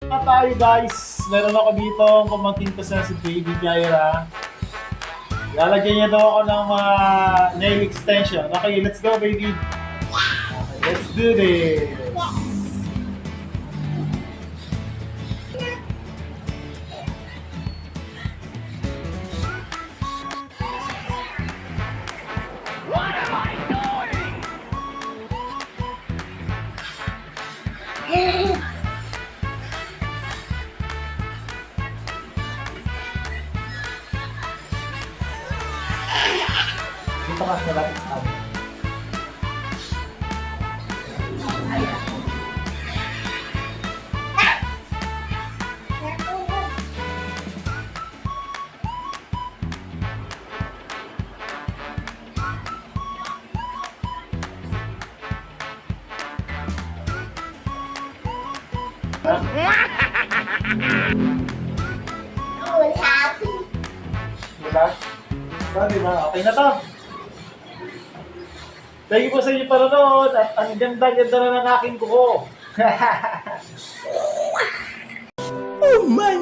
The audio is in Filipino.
Tayo guys, meron ako dito pamangkin ko sa si Baby Jaira. Lalagyan niya daw ako ng mga nail extension. Okay, let's go baby. Okay, let's do this. Dito ka sa lapit sa amin. Diba? Diba? Okay na to. Thank you po sa inyo panonood at ang ganda-ganda na ng aking kuko. Oh my